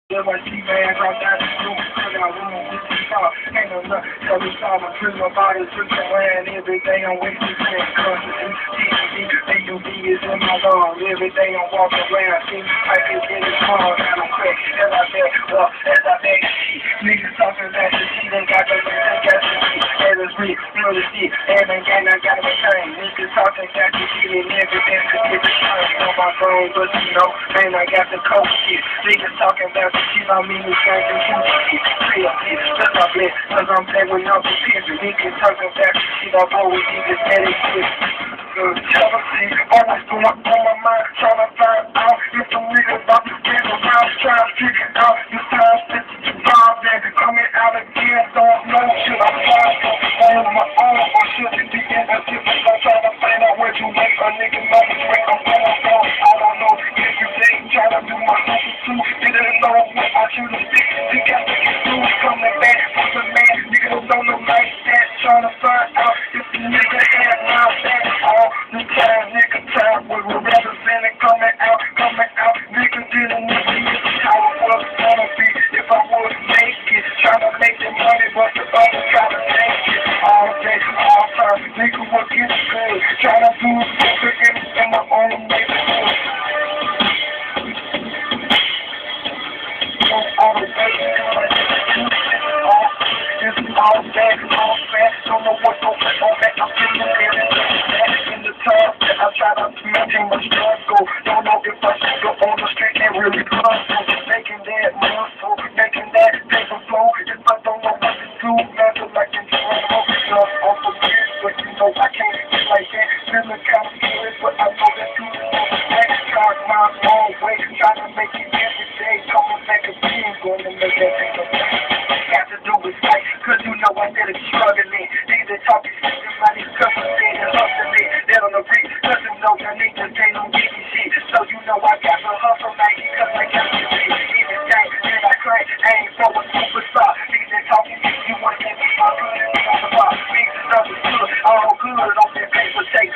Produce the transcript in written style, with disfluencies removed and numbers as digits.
Yeah, my T-man dropped out the room, put out room, with the car, ain't no luck, tell me stop, my prison, my body, switch around, everything I'm wasting, country, D-U-D is in my lungs, everything I'm walking around, see me like it's in his car, got him quick, as I back up, as I back shit, niggas talking about the shit, they got the shit, as it's real, feel the shit, every gang I got my chain, niggas talking about the shit, and everything to get the chain on my phone, but you know, man, I got the coke shit, niggas talking about shit on me, it's like the shit, real shit, cause I'm black, cause I'm black when I'm pissing, niggas talking about shit, I'm always niggas mad as shit. Jealousy, always going on my mind, trying to find out if the niggas about to get around, trying to figure out the signs that you survived and coming out again, don't know, should I fly on my own, or should it be in a different, I'm trying to find out where you make a nigga know where I'm going from, I don't know, every day, trying to do my hustle too, didn't know what I should have stick, you got to get through, coming back from the man, niggas don't know like that, trying to find out if the nigga had my back, all the time, nigga time, we were representing, coming out, nigga didn't need me, how it was gonna be, if I was make it, trying to make the money, but the other trying to take it, all day, all time, nigga was getting paid, trying to do something in my own neighborhood. All the way, it's all bad, don't know what's going on, I'm feeling in the tub, I try to maintain my struggle, don't know if I should go on the street and really hustle, making that muscle, making that paper flow, if I don't know what to do, man, feel like it's trouble, love off the beat, but you know I can't get like that, feeling kind of serious, but I know that you try my own way, trying to make it every day, coming back again, going to make that thing up. Have to do with fight, cause you know I said it's struggling. Niggas that talk shit, somebody coming in and hustling. They don't agree, cause you know your niggas ain't no getting shit. So you know I got to hustle like it, cause I got to be. Even thing that I crack, I ain't for a superstar. Niggas that talking shit, you wanna get me all good and be on the bar. Niggas understood, all good on that paper tape.